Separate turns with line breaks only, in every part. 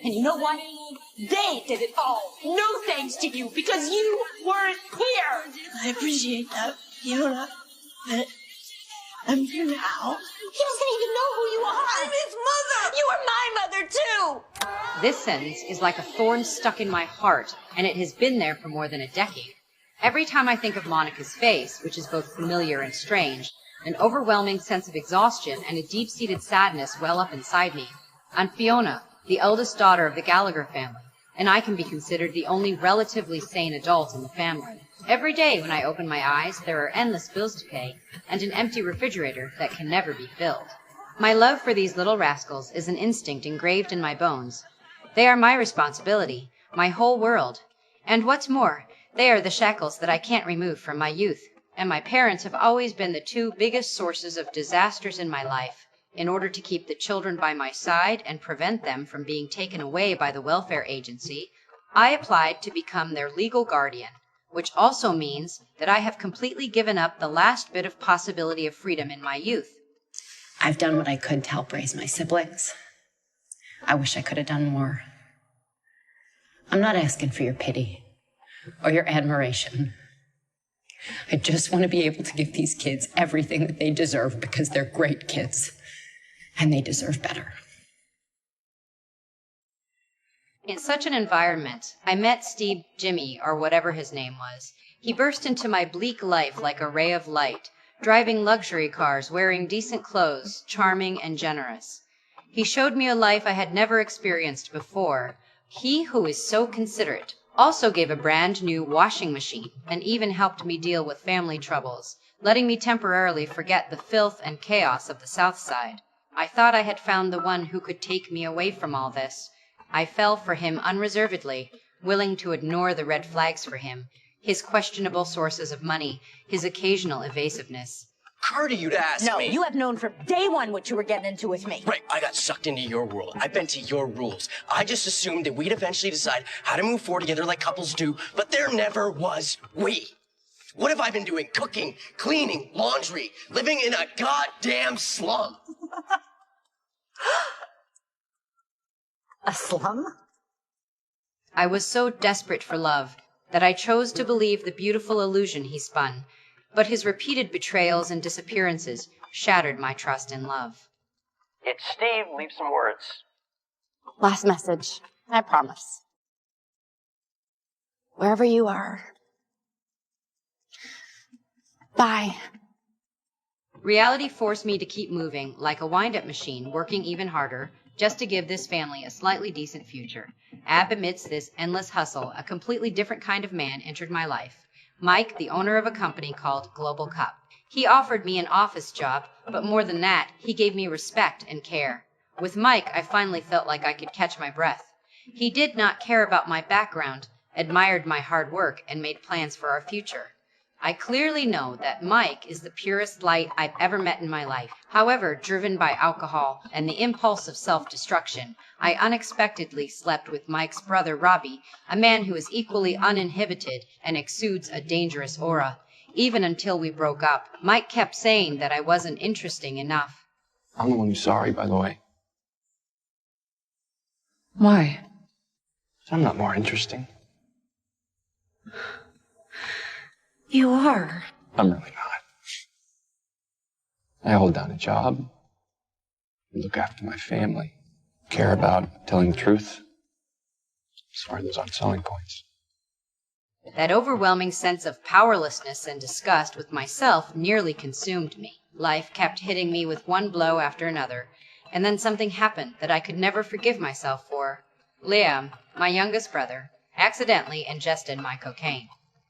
And you know what? They did it all. No thanks to you, because you weren't here.
I appreciate that, Fiona. But I'm here now.
He doesn't even know who you are.
I'm his mother!
You were my mother, too.
This sentence is like a thorn stuck in my heart, and it has been there for more than a decade. Every time I think of Monica's face, which is both familiar and strange, an overwhelming sense of exhaustion and a deep-seated sadness well up inside me. I'm Fiona, the eldest daughter of the Gallagher family, and I can be considered the only relatively sane adult in the family. Every day when I open my eyes, there are endless bills to pay, and an empty refrigerator that can never be filled. My love for these little rascals is an instinct engraved in my bones. They are my responsibility, my whole world. And what's more, they are the shackles that I can't remove from my youth, and my parents have always been the two biggest sources of disasters in my life. In order to keep the children by my side and prevent them from being taken away by the welfare agency, I applied to become their legal guardian, which also means that I have completely given up the last bit of possibility of freedom in my youth.
I've done what I could to help raise my siblings. I wish I could have done more. I'm not asking for your pity or your admiration. I just want to be able to give these kids everything that they deserve because they're great kids, and they deserve better.
In such an environment, I met Steve Jimmy, or whatever his name was. He burst into my bleak life like a ray of light, driving luxury cars, wearing decent clothes, charming and generous. He showed me a life I had never experienced before. He who is so considerate also gave a brand new washing machine and even helped me deal with family troubles, letting me temporarily forget the filth and chaos of the South Side. I thought I had found the one who could take me away from all this. I fell for him unreservedly, willing to ignore the red flags for him, his questionable sources of money, his occasional evasiveness.
Carter, you'd ask me.
No, you have known from day one what you were getting into with me.
Right, I got sucked into your world. I bent to your rules. I just assumed that we'd eventually decide how to move forward together like couples do, but there never was we. What have I been doing? Cooking, cleaning, laundry, living in a goddamn slum.
A slum?
I was so desperate for love that I chose to believe the beautiful illusion he spun, but his repeated betrayals and disappearances shattered my trust in love.
It's Steve. Leave some words.
Last message. I promise. Wherever you are. Bye.
Reality forced me to keep moving like a wind-up machine, working even harder, just to give this family a slightly decent future. Amidst this endless hustle, a completely different kind of man entered my life. Mike, the owner of a company called Global Cup. He offered me an office job, but more than that, he gave me respect and care. With Mike, I finally felt like I could catch my breath. He did not care about my background, admired my hard work, and made plans for our future. I clearly know that Mike is the purest light I've ever met in my life. However, driven by alcohol and the impulse of self-destruction, I unexpectedly slept with Mike's brother Robbie, a man who is equally uninhibited and exudes a dangerous aura. Even until we broke up, Mike kept saying that I wasn't interesting enough.
I'm the one who's sorry, by the way.
Why?
I'm not more interesting.
You are.
I'm really not. I hold down a job, look after my family, care about telling the truth. As far as those aren't selling points.
That overwhelming sense of powerlessness and disgust with myself nearly consumed me. Life kept hitting me with one blow after another, and then something happened that I could never forgive myself for. Liam, my youngest brother, accidentally ingested my cocaine.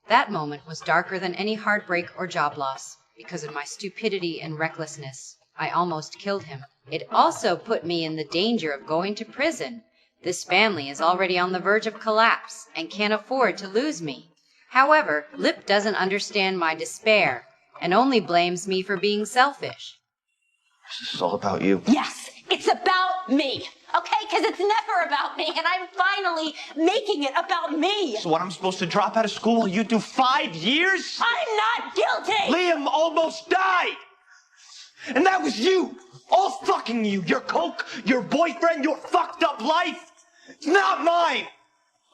That moment was darker than any heartbreak or job loss. Because of my stupidity and recklessness, I almost killed him. It also put me in the danger of going to prison. This family is already on the verge of collapse and can't afford to lose me. However, Lip doesn't understand my despair and only blames me for being selfish.
This is all about you.
Yes, it's about me. Okay, because it's never about me, and I'm finally making it about me.
So what, I'm supposed to drop out of school while you do 5 years?
I'm not guilty!
Liam almost died! And that was you! All fucking you! Your coke, your boyfriend, your fucked up life!
It's not mine!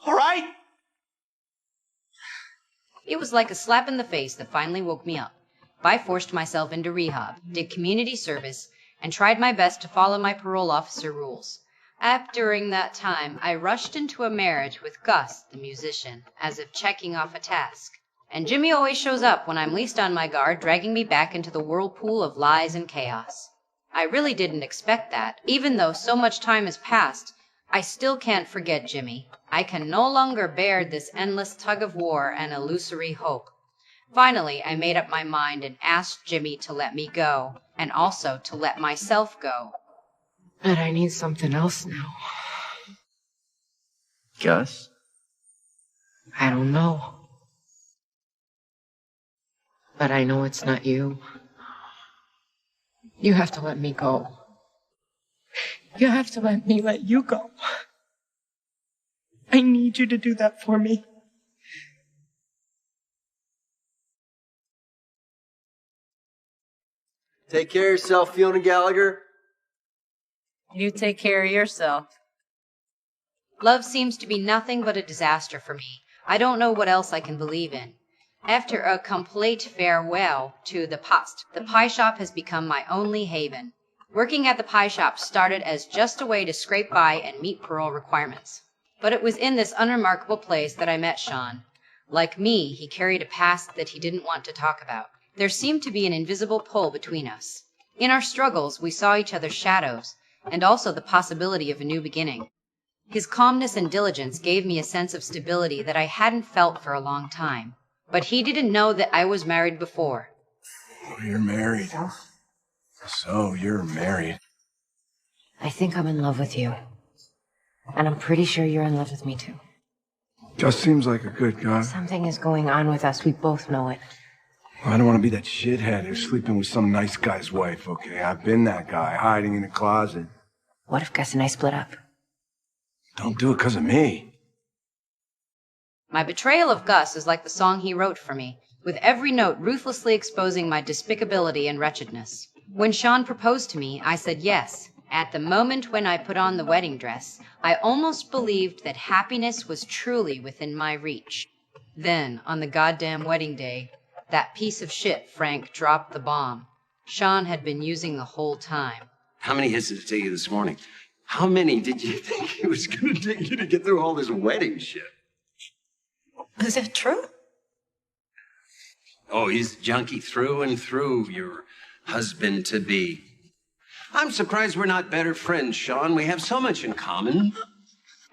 All right?
It was like a slap in the face that finally woke me up. I forced myself into rehab, did community service, and tried my best to follow my parole officer rules. During that time, I rushed into a marriage with Gus, the musician, as if checking off a task. And Jimmy always shows up when I'm least on my guard, dragging me back into the whirlpool of lies and chaos. I really didn't expect that. Even though so much time has passed, I still can't forget Jimmy. I can no longer bear this endless tug of war and illusory hope. Finally, I made up my mind and asked Jimmy to let me go, and also to let myself go.
But I need something else now.
Gus?
I don't know. But I know it's not you. You have to let me go. You have to let me let you go. I need you to do that for me.
Take care of yourself, Fiona Gallagher.
You take care of yourself.
Love seems to be nothing but a disaster for me. I don't know what else I can believe in. After a complete farewell to the past, the pie shop has become my only haven. Working at the pie shop started as just a way to scrape by and meet parole requirements. But it was in this unremarkable place that I met Sean. Like me, he carried a past that he didn't want to talk about. There seemed to be an invisible pull between us. In our struggles, we saw each other's shadows, and also the possibility of a new beginning. His calmness and diligence gave me a sense of stability that I hadn't felt for a long time. But he didn't know that I was married before.
Oh, you're married. So, you're married.
I think I'm in love with you. And I'm pretty sure you're in love with me too.
Gus seems like a good guy.
Something is going on with us. We both know it.
I don't want to be that shithead who's sleeping with some nice guy's wife, okay? I've been that guy, hiding in a closet.
What if Gus and I split up?
Don't do it because of me.
My betrayal of Gus is like the song he wrote for me, with every note ruthlessly exposing my despicability and wretchedness. When Sean proposed to me, I said yes. At the moment when I put on the wedding dress, I almost believed that happiness was truly within my reach. Then, on the goddamn wedding day, that piece of shit Frank dropped the bomb. Sean had been using the whole time.
How many hits did it take you this morning? How many did you think it was going to take you to get through all this wedding shit?
Is that true?
Oh, he's junkie through and through, your husband-to-be. I'm surprised we're not better friends, Sean. We have so much in common.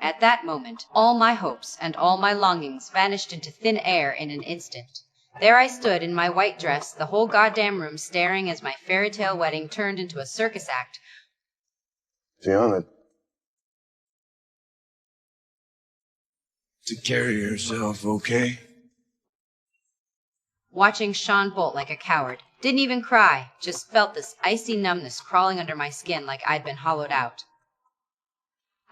At that moment, all my hopes and all my longings vanished into thin air in an instant. There I stood in my white dress, the whole goddamn room staring as my fairy tale wedding turned into a circus act.
Fiona. Take care of yourself, okay?
Watching Sean bolt like a coward. Didn't even cry, just felt this icy numbness crawling under my skin like I'd been hollowed out.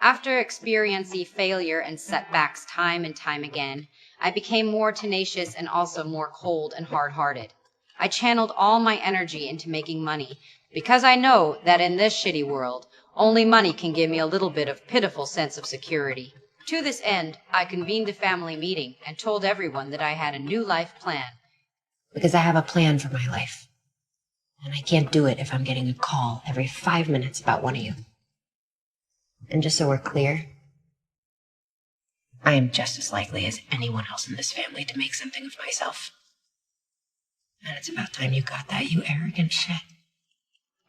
After experiencing failure and setbacks time and time again, I became more tenacious and also more cold and hard-hearted. I channeled all my energy into making money, because I know that in this shitty world, only money can give me a little bit of pitiful sense of security. To this end, I convened a family meeting and told everyone that I had a new life plan.
Because I have a plan for my life. And I can't do it if I'm getting a call every 5 minutes about one of you. And just so we're clear, I am just as likely as anyone else in this family to make something of myself. And it's about time you got that, you arrogant shit.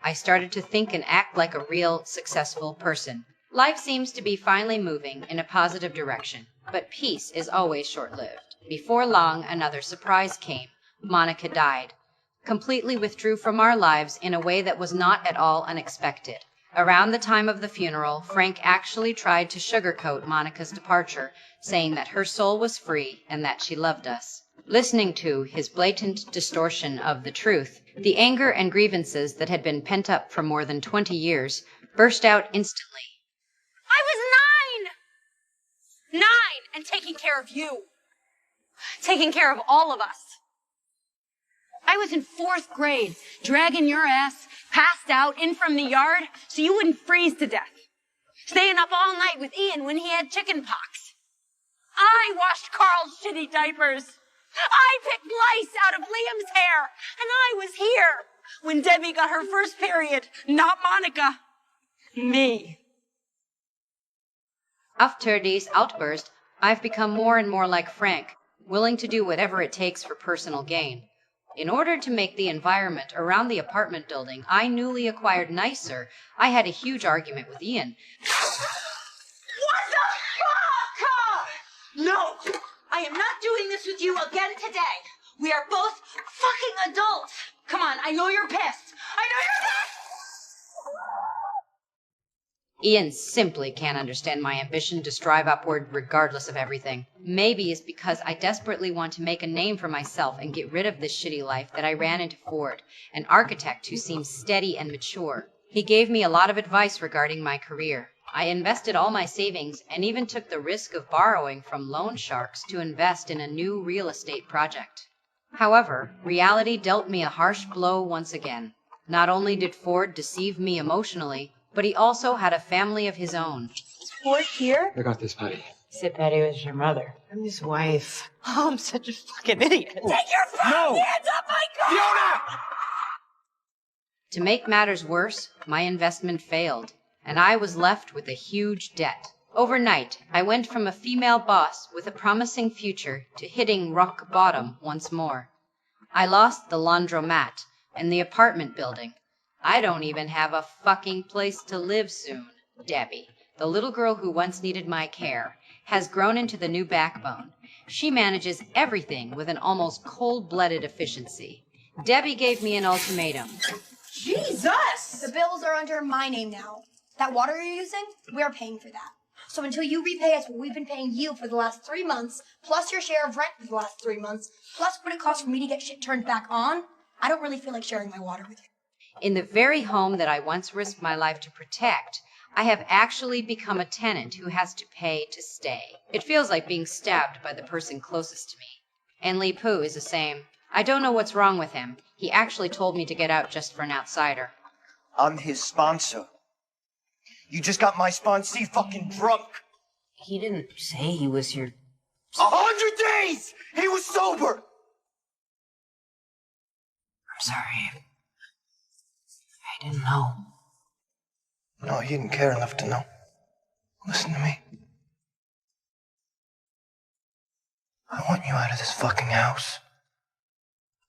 I started to think and act like a real, successful person. Life seems to be finally moving in a positive direction, but peace is always short-lived. Before long, another surprise came. Monica died. Completely withdrew from our lives in a way that was not at all unexpected. Around the time of the funeral, Frank actually tried to sugarcoat Monica's departure, saying that her soul was free and that she loved us. Listening to his blatant distortion of the truth, the anger and grievances that had been pent up for more than 20 years burst out instantly.
I was 9! 9! And taking care of you. Taking care of all of us. I was in 4th grade, dragging your ass, passed out, in from the yard, so you wouldn't freeze to death. Staying up all night with Ian when he had chicken pox. I washed Carl's shitty diapers. I picked lice out of Liam's hair. And I was here when Debbie got her first period, not Monica. Me.
After this outburst, I've become more and more like Frank, willing to do whatever it takes for personal gain. In order to make the environment around the apartment building I newly acquired nicer, I had a huge argument with Ian.
What the fuck? No! I am not doing this with you again today. We are both fucking adults. Come on, I know you're pissed. I know you're pissed!
Ian simply can't understand my ambition to strive upward regardless of everything. Maybe it's because I desperately want to make a name for myself and get rid of this shitty life that I ran into Ford, an architect who seems steady and mature. He gave me a lot of advice regarding my career. I invested all my savings and even took the risk of borrowing from loan sharks to invest in a new real estate project. However, reality dealt me a harsh blow once again. Not only did Ford deceive me emotionally, but he also had a family of his own.
Is Ford here?
I got this, Patty.
Said Patty was your mother. I'm his wife.
Oh, I'm such a fucking idiot. Take your fucking hands off my car!
Fiona!
To make matters worse, my investment failed, and I was left with a huge debt. Overnight, I went from a female boss with a promising future to hitting rock bottom once more. I lost the laundromat and the apartment building. I don't even have a fucking place to live soon. Debbie, the little girl who once needed my care, has grown into the new backbone. She manages everything with an almost cold-blooded efficiency. Debbie gave me an ultimatum.
Jesus! The bills are under my name now. That water you're using, we're paying for that. So until you repay us what we've been paying you for the last 3 months, plus your share of rent for the last 3 months, plus what it costs for me to get shit turned back on, I don't really feel like sharing my water with you.
In the very home that I once risked my life to protect, I have actually become a tenant who has to pay to stay. It feels like being stabbed by the person closest to me. And Li Pu is the same. I don't know what's wrong with him. He actually told me to get out just for an outsider.
I'm his sponsor. You just got my sponsee fucking drunk.
He didn't say he was your...
100 days! He was sober!
I'm sorry. I didn't know.
No, you didn't care enough to know. Listen to me. I want you out of this fucking house.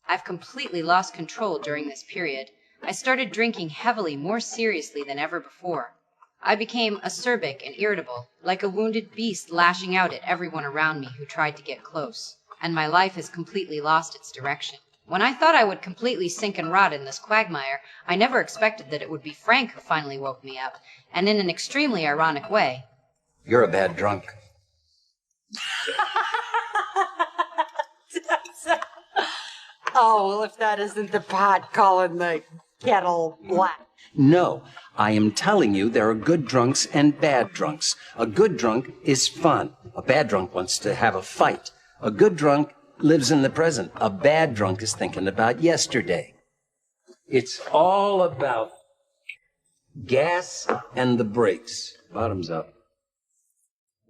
I've completely lost control during this period. I started drinking heavily, more seriously than ever before. I became acerbic and irritable, like a wounded beast lashing out at everyone around me who tried to get close. And my life has completely lost its direction. When I thought I would completely sink and rot in this quagmire, I never expected that it would be Frank who finally woke me up, and in an extremely ironic way.
You're a bad drunk.
Oh, well, if that isn't the pot calling the kettle black.
No, I am telling you there are good drunks and bad drunks. A good drunk is fun. A bad drunk wants to have a fight. A good drunk lives in the present. A bad drunk is thinking about yesterday. It's all about gas and the brakes. Bottoms up.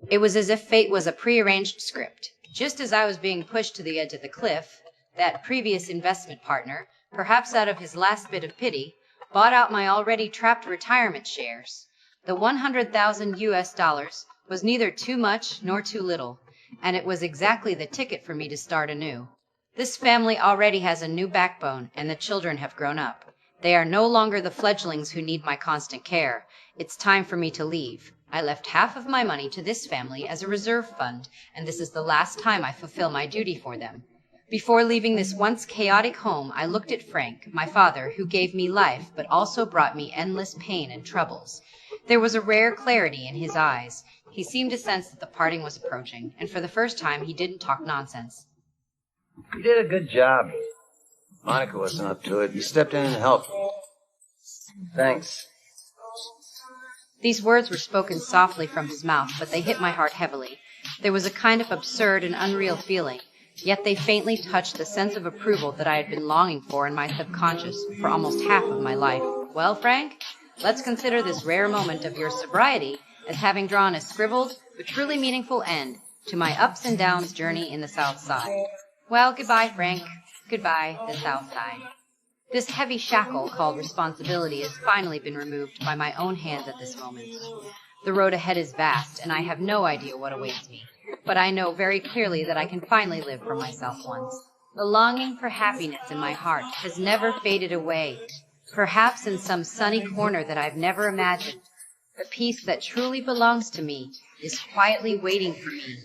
It was as if fate was a prearranged script. Just as I was being pushed to the edge of the cliff, that previous investment partner, perhaps out of his last bit of pity, bought out my already trapped retirement shares. The $100,000 was neither too much nor too little, and it was exactly the ticket for me to start anew. This family already has a new backbone, and the children have grown up. They are no longer the fledglings who need my constant care. It's time for me to leave. I left half of my money to this family as a reserve fund, and this is the last time I fulfill my duty for them. Before leaving this once chaotic home, I looked at Frank, my father, who gave me life, but also brought me endless pain and troubles. There was a rare clarity in his eyes. He seemed to sense that the parting was approaching, and for the first time he didn't talk nonsense.
You did a good job. Monica wasn't up to it. You stepped in and helped. Thanks.
These words were spoken softly from his mouth, but they hit my heart heavily. There was a kind of absurd and unreal feeling, yet they faintly touched the sense of approval that I had been longing for in my subconscious for almost half of my life. Well, Frank, let's consider this rare moment of your sobriety as having drawn a scribbled but truly meaningful end to my ups and downs journey in the South Side. Well, goodbye, Frank. Goodbye, the South Side. This heavy shackle called responsibility has finally been removed by my own hands at this moment. The road ahead is vast, and I have no idea what awaits me. But I know very clearly that I can finally live for myself once. The longing for happiness in my heart has never faded away. Perhaps in some sunny corner that I've never imagined, the peace that truly belongs to me is quietly waiting for me